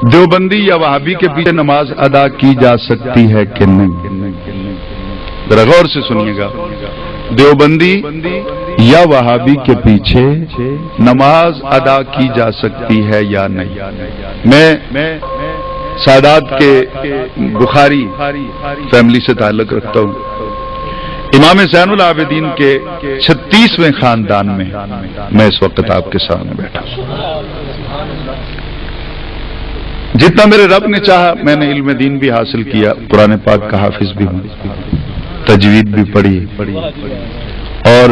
دیوبندی یا وہابی کے پیچھے نماز ادا کی جا سکتی ہے کہ نہیں؟ ذرا غور سے سنیے گا. دیوبندی یا وہابی کے پیچھے نماز ادا کی جا سکتی ہے یا نہیں؟ میں سادات کے بخاری فیملی سے تعلق رکھتا ہوں. امام زین العابدین کے 36ویں خاندان میں اس وقت آپ کے سامنے بیٹھا ہوں. جتنا میرے رب نے چاہا میں نے علم دین بھی حاصل کیا، قرآن پاک کا حافظ بھی ہوں، تجوید بھی پڑھی، اور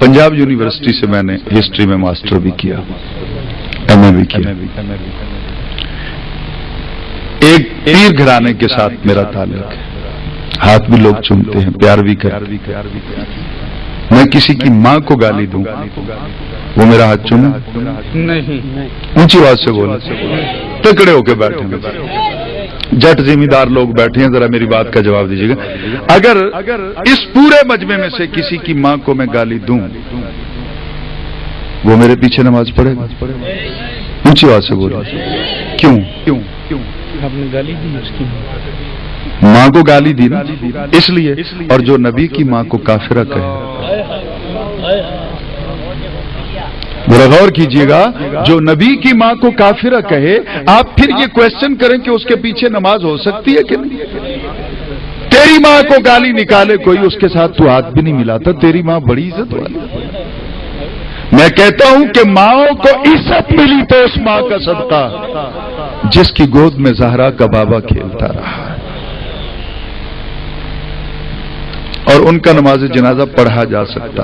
پنجاب یونیورسٹی سے میں نے ہسٹری میں ماسٹر بھی کیا، ایم اے بھی کیا. ایک پیر گھرانے کے ساتھ میرا تعلق ہے، ہاتھ بھی لوگ چومتے ہیں، پیار بھی کرتے ہیں. میں کسی کی ماں کو گالی دوں وہ میرا ہاتھ چومے نہیں؟ اونچی آواز سے بولو، تکڑے ہو کے بیٹھیں گے. جٹ ذمہ دار لوگ بیٹھے ہیں، ذرا میری بات کا جواب دیجیے گا. اگر اس پورے مجمع میں سے کسی کی ماں کو میں گالی دوں وہ میرے پیچھے نماز پڑھے گا؟ اونچی آواز سے بولو. کیوں؟ آپ نے گالی دی اس کی ماں کو گالی دی نا، اس لیے. اور جو نبی کی ماں کو کافرہ کہے، ذرا غور کیجئے گا، جو نبی کی ماں کو کافرہ کہے، آپ پھر یہ کوشچن کریں کہ اس کے پیچھے نماز ہو سکتی ہے کہ نہیں؟ تیری ماں کو گالی نکالے کوئی، اس کے ساتھ تو ہاتھ بھی نہیں ملاتا. تیری ماں بڑی عزت والی. میں کہتا ہوں کہ ماؤں کو عزت ملی تو اس ماں کا صدقہ جس کی گود میں زہرا کا بابا کھیلتا رہا، اور ان کا نماز جنازہ پڑھا جا سکتا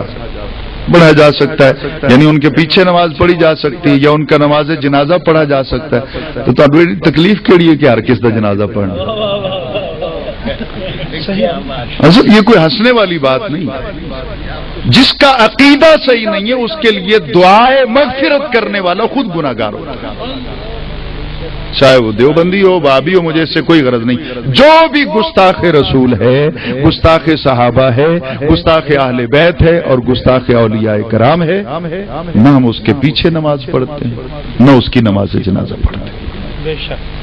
ہے، یعنی ان کے پیچھے نماز پڑھی جا سکتی ہے یا ان کا نماز جنازہ پڑھا جا سکتا ہے. تو تکلیف کیڑی ہے کہ ہر کس کا جنازہ پڑھنا؟ اصل یہ کوئی ہنسنے والی بات نہیں. جس کا عقیدہ صحیح نہیں ہے اس کے لیے دعائے مغفرت کرنے والا خود گناہگار ہوتا ہے، چاہے وہ دیوبندی ہو، وہابی ہو، مجھے اس سے کوئی غرض نہیں. جو بھی گستاخ رسول ہے، گستاخ صحابہ ہے، گستاخ اہل بیت ہے، اور گستاخ اولیاء کرام ہے، نہ ہم اس کے پیچھے نماز پڑھتے ہیں نہ اس کی نماز جنازہ پڑھتے ہیں. بے شک.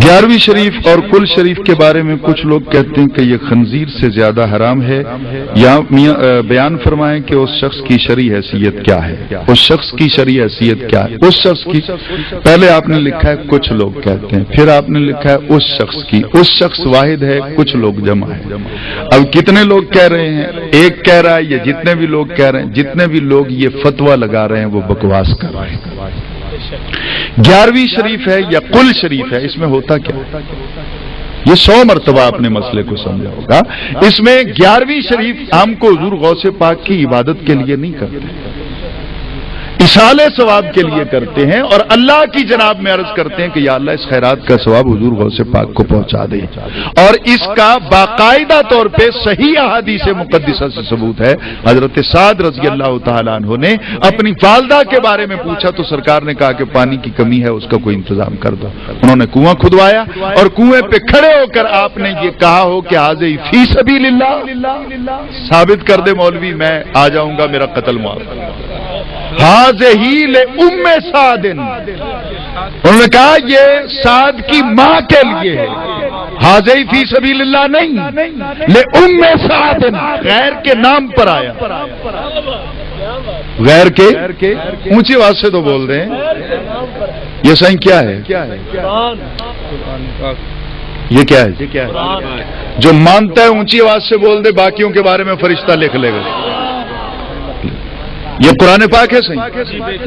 11ویں شریف اور کل شریف کے بارے میں کچھ لوگ کہتے ہیں کہ یہ خنزیر سے زیادہ حرام ہے. یا بیان فرمائیں کہ اس شخص کی شرعی حیثیت کیا ہے؟ اس شخص کی شرعی حیثیت کیا ہے؟ اس شخص کی، پہلے آپ نے لکھا ہے کچھ لوگ کہتے ہیں، پھر آپ نے لکھا ہے اس شخص کی. اس شخص واحد ہے، کچھ لوگ جمع ہے. اب کتنے لوگ کہہ رہے ہیں؟ ایک کہہ رہا ہے، یہ جتنے بھی لوگ کہہ رہے ہیں، جتنے بھی لوگ یہ فتویٰ لگا رہے ہیں وہ بکواس کر رہے ہیں. 11ویں شریف ہے یا کل شریف ہے، اس میں ہوتا کیا؟ یہ 100 مرتبہ آپ نے مسئلے کو سمجھا ہوگا. اس میں 11ویں شریف ہم کو حضور غوث پاک کی عبادت کے لیے نہیں کرتے، اصالہ ثواب کے لیے کرتے ہیں، اور اللہ کی جناب میں عرض کرتے ہیں کہ یا اللہ اس خیرات کا ثواب حضور غوث پاک کو پہنچا دے. اور اس کا باقاعدہ طور پہ صحیح احادیث مقدسہ سے ثبوت ہے. حضرت سعد رضی اللہ تعالیٰ عنہ نے اپنی والدہ کے بارے میں پوچھا تو سرکار نے کہا کہ پانی کی کمی ہے، اس کا کوئی انتظام کر دو. انہوں نے کنواں کھدوایا اور کنویں پہ کھڑے ہو کر آپ نے یہ کہا ہو کہ حاضر فی سبیل اللہ، ثابت کر دے مولوی میں آ جاؤں گا، میرا قتل معاف. حاضہی لأم سعد، انہوں نے کہا یہ سعد کی ماں کے لیے ہے، حاضہی فی سبیل اللہ نہیں، لأم سعد، غیر کے نام پر آیا. غیر کے اونچی آواز سے تو بول رہے ہیں. یہ صحیح کیا ہے؟ یہ کیا ہے؟ جو مانتا ہے اونچی آواز سے بول دے، باقیوں کے بارے میں فرشتہ لکھ لے گا. یہ قرآن پاک ہے صحیح؟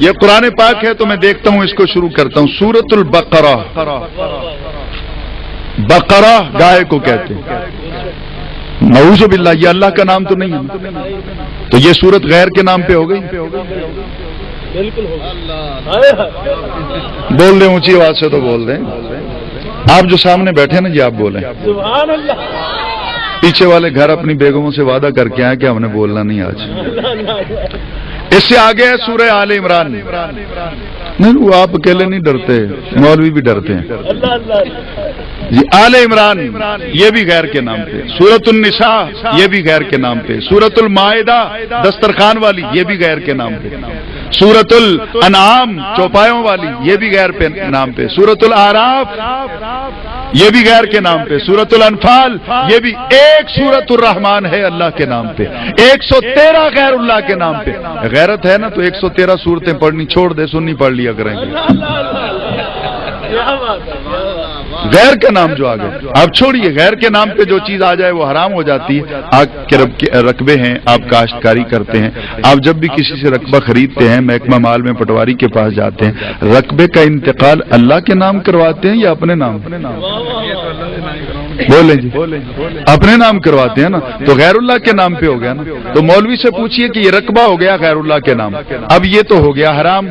یہ قرآن پاک ہے تو میں دیکھتا ہوں، اس کو شروع کرتا ہوں. سورۃ البقرہ، بقرہ گائے کو کہتے ہیں. نعوذ باللہ، یہ اللہ کا نام تو نہیں ہے، تو یہ سورت غیر کے نام پہ ہو گئی. بول دیں اونچی آواز سے تو بول دیں. آپ جو سامنے بیٹھے نا جی آپ بولیں. پیچھے والے گھر اپنی بیگموں سے وعدہ کر کے آئے کہ ہم نے بولنا نہیں آج. اس سے آگے ہے سورہ آل عمران. نہیں وہ آپ اکیلے نہیں ڈرتے، مولوی بھی ڈرتے ہیں جی. آل عمران یہ بھی غیر کے نام پہ. سورۃ النساء یہ بھی غیر کے نام پہ. سورۃ المائدہ دسترخوان والی یہ بھی غیر کے نام پہ. सूरतुल अनाम चौपायों वाली, ये भी गैर पे नाम पे। सूरतुल आराफ, ये भी गैर के नाम पे। सूरतुल अनफाल, ये भी एक सूरतुल रहमान है अल्लाह के नाम पे। 113 गैरुल्लाह के नाम पे। गैरत है ना तो 113 सूरतें पढ़नी छोड़ दे, सुन्नी पढ़ लिया करेंगे। गैर का नाम जो आ गया, आप छोड़िए, गैर के नाम पे जो चीज आ जाए वो हराम हो जाती है। आग के रकबे हैं, आप काश्तकारी करते हैं, आप जब भी किसी से रकबा खरीदते हैं, महकमा माल में पटवारी के पास जाते हैं, रकबे का इंतकाल अल्लाह के नाम करवाते हैं या अपने नाम? बोले जी, अपने नाम करवाते हैं ना, तो गैरुल्लाह के नाम पे हो गया ना। तो मौलवी से पूछिए कि ये रकबा हो गया गैरुल्लाह के नाम, अब ये तो हो गया हराम।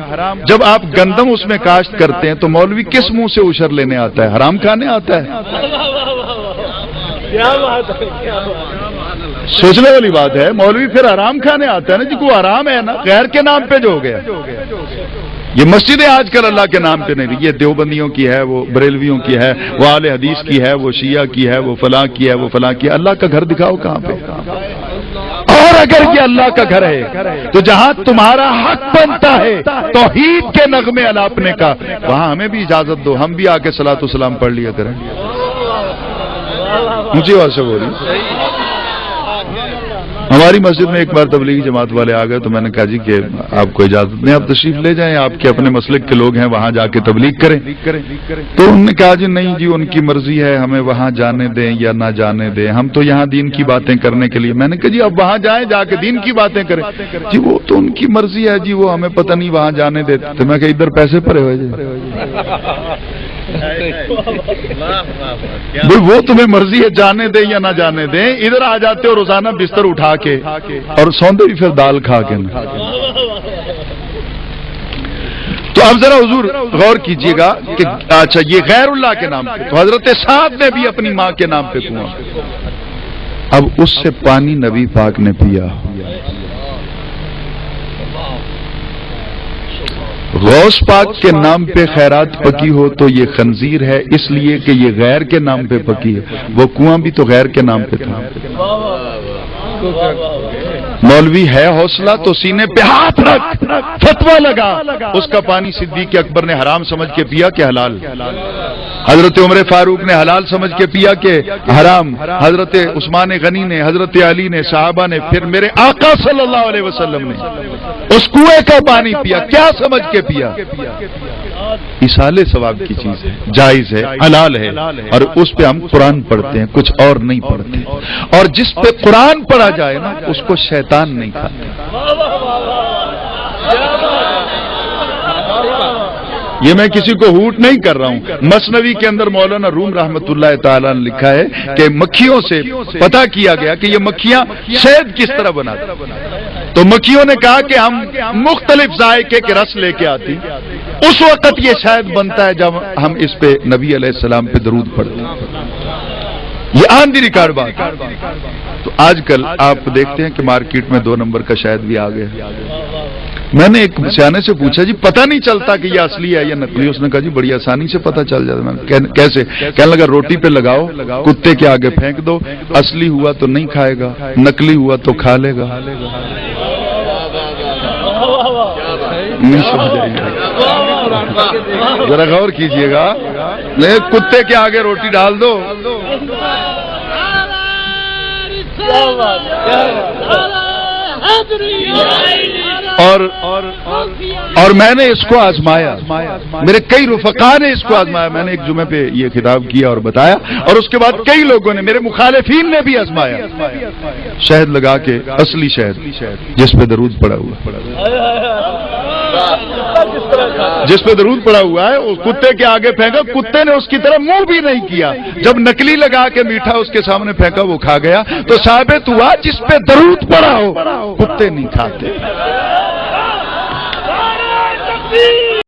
जब आप गंदम उसमें काश्त करते हैं तो मौलवी किस मुंह से उशर लेने आता है? हराम खाने आता है? क्या बात है, क्या बात है। सोचने वाली बात है। मौलवी फिर हराम खाने आता है ना जी, को हराम है ना, गैर के नाम पे जो हो गया। ये मस्जिदें आजकल अल्लाह के नाम पे नहीं रही, ये देवबंदियों की है, वो बरेलवियों की है, वो आले हदीस की है, वो शिया की है, वो फलां की है, वो फलां की है। अल्लाह का घर दिखाओ कहां पे। और अगर ये अल्लाह का घर है तो जहां तुम्हारा हक बनता है तौहीद के नगमे अलापने का, वहां हमें भी इजाजत दो, हम भी आके सलातो सलाम पढ़ लिया करें। मुझे बात से बोली, हमारी मस्जिद में एक बार तबलीगी जमात वाले आ गए तो मैंने कहा जी कि आपको इजाजत नहीं, आप तशरीफ ले जाएं, आपके अपने मसलक के लोग हैं, वहां जाके तबलीग करें। तो उन्होंने कहा जी नहीं जी, उनकी मर्जी है, हमें वहां जाने दें या ना जाने दें, हम तो यहाँ दीन की बातें करने के लिए। मैंने कहा जी अब वहां जाएं, जाके दीन की बातें करें। जी वो तो उनकी मर्जी है जी, वो हमें पता नहीं वहां जाने देते। तो मैं कहा इधर पैसे भरे हुए जी, वो तुम्हें मर्जी है जाने दें या ना जाने दें, इधर आ जाते हो रोजाना बिस्तर उठा के और सौंदे भी फिर दाल खा के ना। तो अब जरा हुजूर गौर कीजिएगा कि अच्छा ये गैरुल्लाह के नाम पे, तो हजरत साद ने भी अपनी मां के नाम पे कुआं, अब उससे पानी नबी पाक ने पिया। गौस पाक के नाम पे खैरात पकी हो तो ये खंजीर है, इसलिए कि ये गैर के नाम पे पकी है। वो कुआं भी तो गैर के नाम पे था। मौलवी है हौसला तो सीने पे हाथ रख, फतवा लगा, उसका पानी सिद्दीक अकबर ने हराम समझ के पिया कि हलाल, हजरत उमर फारूक ने हलाल समझ के पिया कि हराम, हजरत उस्मान गनी ने, हजरत अली ने, साहबा ने, फिर मेरे आका सल्लल्लाहु अलैहि वसल्लम ने उस कुएं का पानी पिया। क्या समझ के पिया? इसाले सवाब की चीज है, जायज है, हलाल है, और उस पे हम कुरान पढ़ते हैं, कुछ और नहीं पढ़ते। और जिस पे कुरान पढ़ा जाए ना उसको शैतान नहीं खाता। ये मैं किसी को हूट नहीं कर रहा हूं। मसनवी के अंदर मौलाना रूम रहमतुल्लाह ताला ने लिखा है कि मक्खियों से पता किया गया कि ये मक्खियां शहद किस तरह बनाती, तो मक्खियों ने कहा कि हम मुख्तलिफ जायके के रस लेके आती, उस वक्त ये शहद बनता है जब हम इस पे नबी अलैहिस्सलाम पे दरूद पढ़ते हैं। ये आंधी रिकॉर्ड बात। तो आजकल आप देखते हैं कि मार्केट में 2 नंबर का शहद भी आ गया। मैंने एक सियाने से पूछा जी पता नहीं चलता कि ये असली है या नकली? उसने कहा जी बड़ी आसानी से पता चल जाता है। मैंने कैसे? कहने लगा रोटी पे लगाओ, कुत्ते के आगे फेंक दो, असली हुआ तो नहीं खाएगा, नकली हुआ तो खा लेगा। नहीं समझाइएगा, जरा गौर कीजिएगा। कुत्ते के आगे रोटी डाल दो, और मैंने इसको आजमाया, मेरे कई रुफका ने इसको आजमाया। मैंने एक जुमे पे ये खिताब किया और बताया, और उसके बाद कई लोगों ने, मेरे मुखालिफीन ने भी आजमाया। शहद लगा के, असली शहद जिस पे दरूद पड़ा हुआ, जिस पे दरूद पड़ा हुआ है, उस कुत्ते के आगे फेंका, कुत्ते ने उसकी तरफ मुंह भी नहीं किया। जब नकली लगा के मीठा उसके सामने फेंका, वो खा गया। तो साबित हुआ जिस पे दरूद पड़ा हो कुत्ते नहीं खाते।